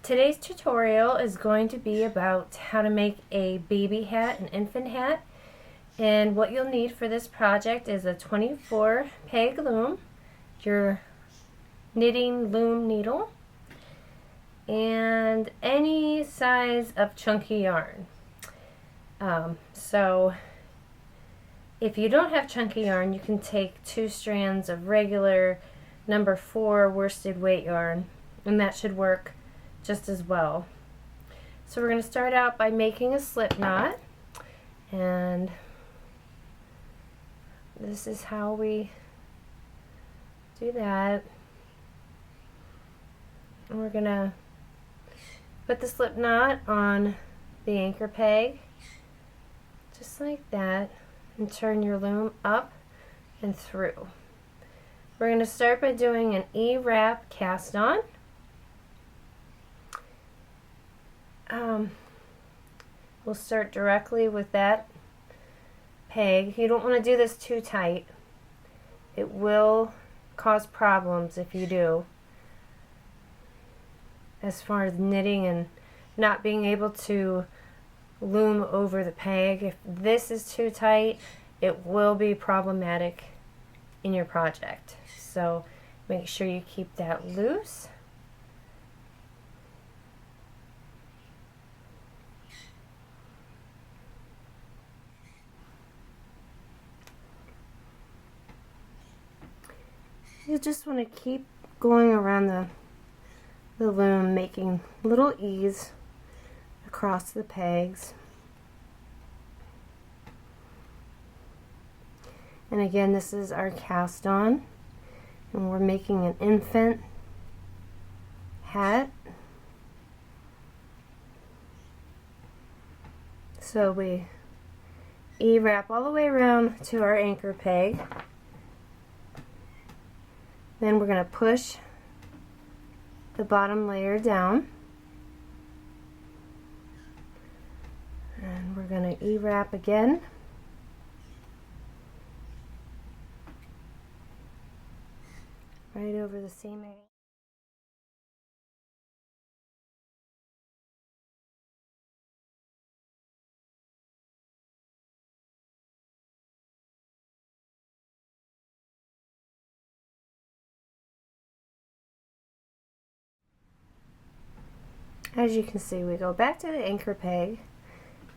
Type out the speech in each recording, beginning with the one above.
Today's tutorial is going to be about how to make a baby hat, an infant hat. And what you'll need for this project is a 24 peg loom, your knitting loom needle, and any size of chunky yarn. So if you don't have chunky yarn, you can take 2 strands of regular number 4 worsted weight yarn, and that should work just as well. So we're going to start out by making a slip knot, and this is how we do that. And we're going to put the slip knot on the anchor peg just like that and turn your loom up and through. We're going to start by doing an E-wrap cast on. We'll start directly with that peg. You don't want to do this too tight. It will cause problems if you do, as far as knitting and not being able to loom over the peg. If this is too tight, it will be problematic in your project. So make sure you keep that loose. You just want to keep going around the loom, making little E's across the pegs. And again, this is our cast on, and we're making an infant hat. So we E-wrap all the way around to our anchor peg. Then we're going to push the bottom layer down, and we're going to E-wrap again. Right over the same area. As you can see, we go back to the anchor peg,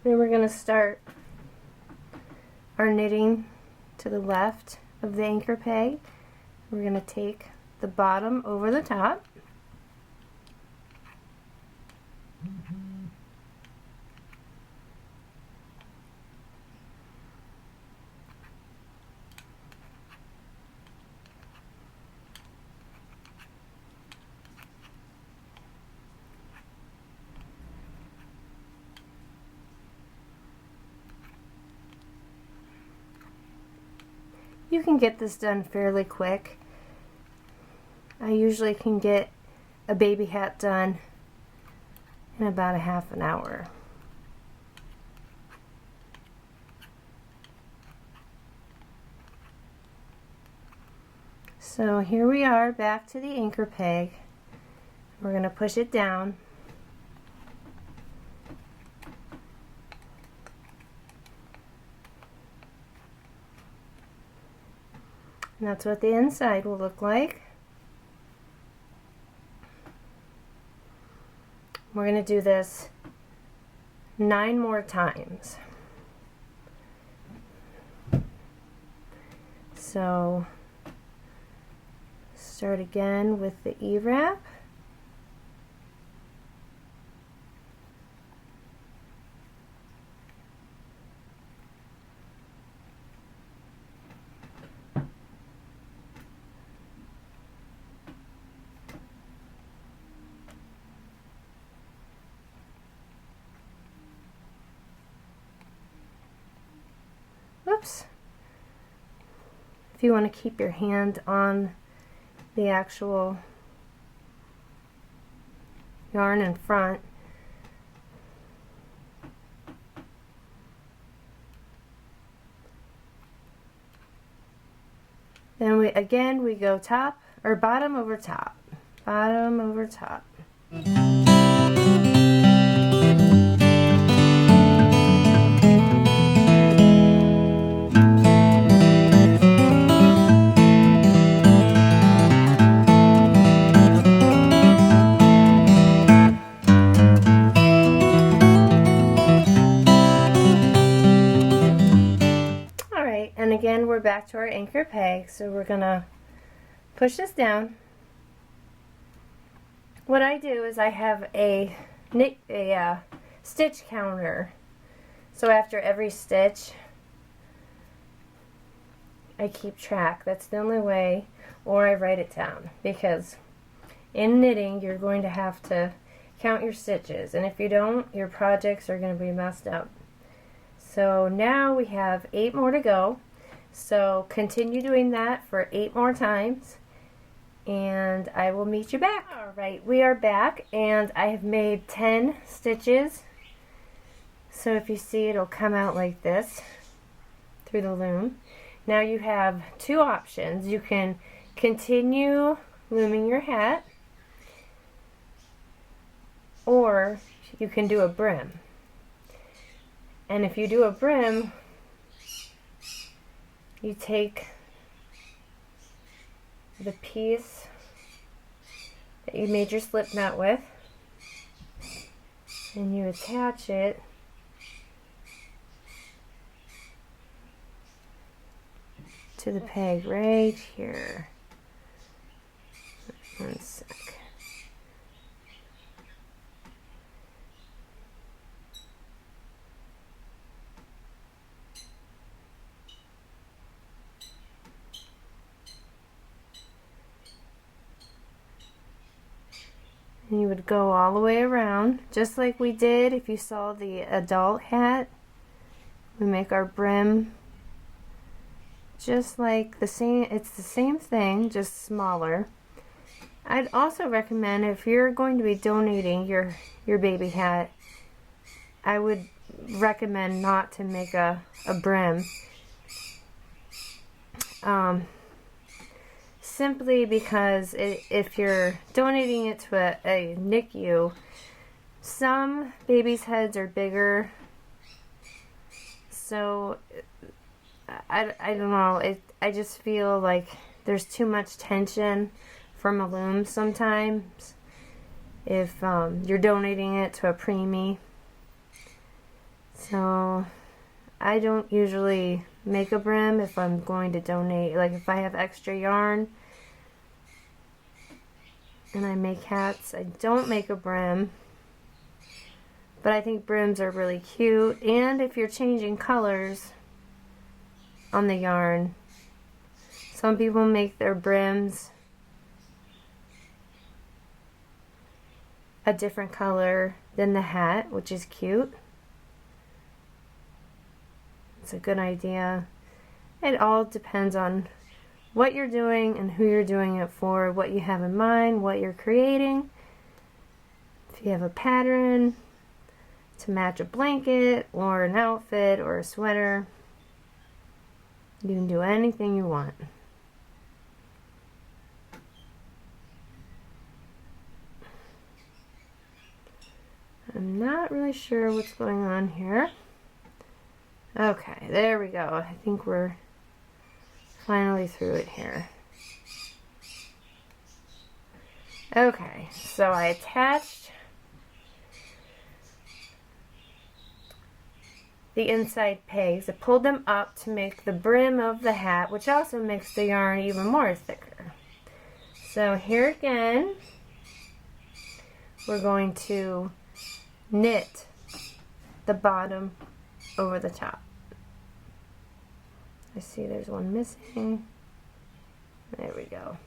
then we're going to start our knitting to the left of the anchor peg. We're going to take the bottom over the top, You can get this done fairly quick. I usually can get a baby hat done in about a half an hour. So here we are back to the anchor peg. We're going to push it down. And that's what the inside will look like. We're going to do this 9 more times. So start again with the E-wrap. Whoops. If you want to keep your hand on the actual yarn in front, then we go top or bottom over top, bottom over top. we're back to our anchor peg, so we're gonna push this down. What I do is I have a stitch counter. So after every stitch, I keep track. That's the only way, or I write it down, because in knitting you're going to have to count your stitches, and if you don't, your projects are going to be messed up. So now we have 8 more to go, so continue doing that for 8 more times, and I will meet you back. Alright, we are back, and I have made 10 stitches. So if you see, it'll come out like this through the loom. Now you have 2 options. You can continue looming your hat, or you can do a brim. And if you do a brim, you take the piece that you made your slip knot with and you attach it to the peg right here. One sec. And you would go all the way around, just like we did if you saw the adult hat. We make our brim just like the same, it's the same thing, just smaller. I'd also recommend, if you're going to be donating your baby hat, I would recommend not to make a brim. Simply because if you're donating it to a NICU, some babies' heads are bigger, so I don't know, I just feel like there's too much tension from a loom sometimes if you're donating it to a preemie. So I don't usually make a brim if I'm going to donate. Like if I have extra yarn and I make hats, I don't make a brim. But I think brims are really cute, and if you're changing colors on the yarn, some people make their brims a different color than the hat, which is cute. It's a good idea. It all depends on what you're doing and who you're doing it for, what you have in mind, what you're creating. If you have a pattern to match a blanket or an outfit or a sweater, you can do anything you want. I'm not really sure what's going on here. Okay, there we go. I think we're finally through it here. Okay, so I attached the inside pegs. I pulled them up to make the brim of the hat, which also makes the yarn even more thicker. So here again, we're going to knit the bottom over the top. I see there's one missing. There we go.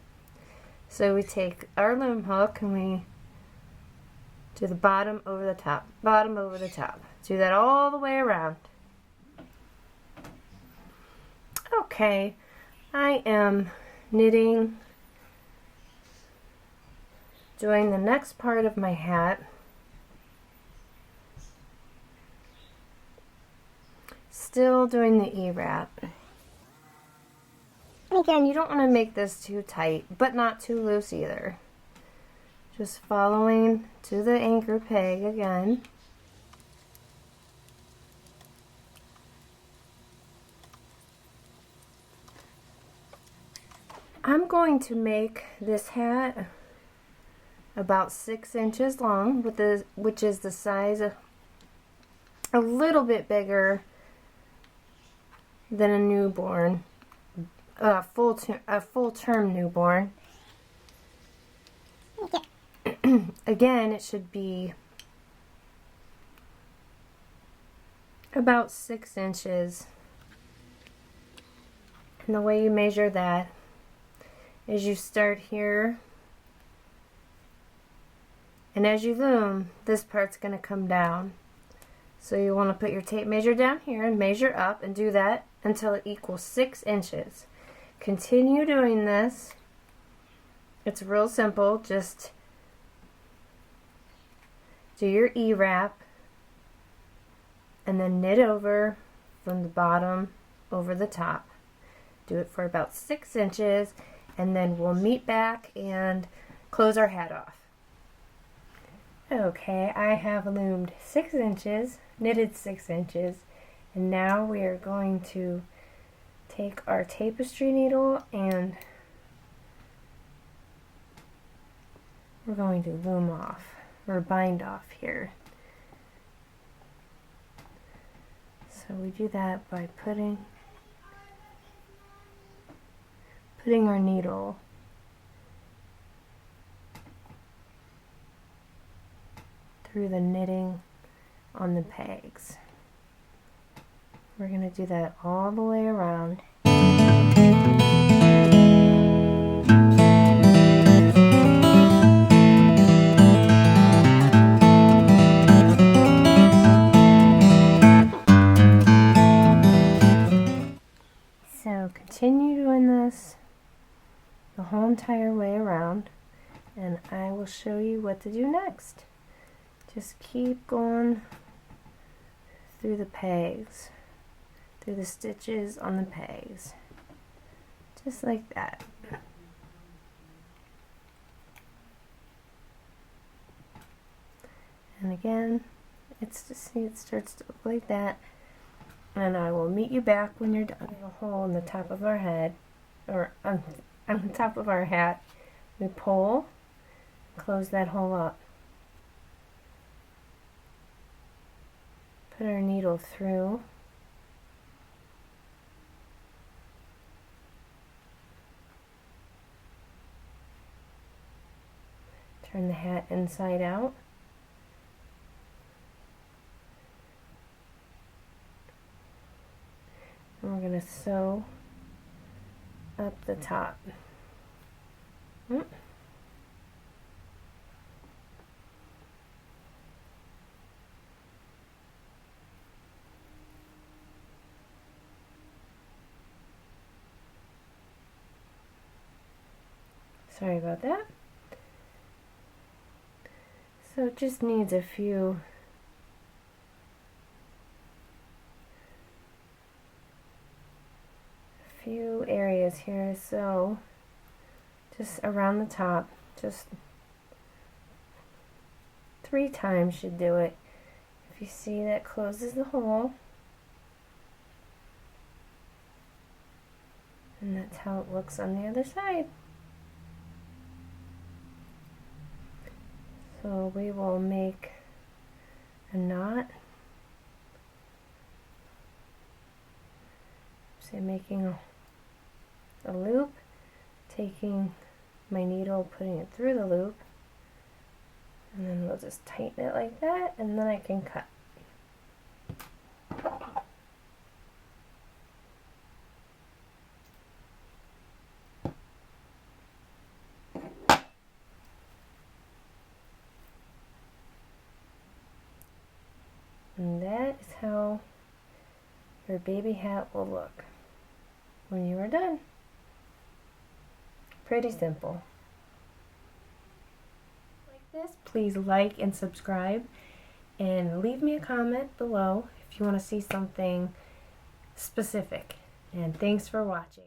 So we take our loom hook and we do the bottom over the top, bottom over the top. Do that all the way around. Okay, I am knitting, doing the next part of my hat. Still doing the E-wrap. Again, you don't want to make this too tight, but not too loose either. Just following to the anchor peg again. I'm going to make this hat about 6 inches long, which is the size of a little bit bigger than a newborn. a full term newborn. Okay. Again, it should be about 6 inches. And the way you measure that is you start here, and as you loom, this part's going to come down. So you want to put your tape measure down here and measure up and do that until it equals 6 inches. Continue doing this. It's real simple. Just do your E-wrap and then knit over from the bottom over the top. Do it for about 6 inches, and then we'll meet back and close our hat off. Okay, I have loomed 6 inches, knitted 6 inches, and now we are going to take our tapestry needle and we're going to loom off, or bind off here. So we do that by putting our needle through the knitting on the pegs. We're going to do that all the way around. So continue doing this the whole entire way around, and I will show you what to do next. Just keep going through the pegs, through the stitches on the pegs, just like that. And again, it's just, see, it starts to look like that. And I will meet you back when you're done. A hole in the top of our head, or on the top of our hat. We pull, close that hole up. Put our needle through. Turn the hat inside out. And we're going to sew up the top. Sorry about that. So it just needs a few areas here, so just around the top, just 3 times should do it. If you see, that closes the hole, and that's how it looks on the other side. So we will make a knot. So I'm making a loop, taking my needle, putting it through the loop, and then we'll just tighten it like that, and then I can cut. And that is how your baby hat will look when you are done. Pretty simple. Like this, please like and subscribe, and leave me a comment below if you want to see something specific. And thanks for watching.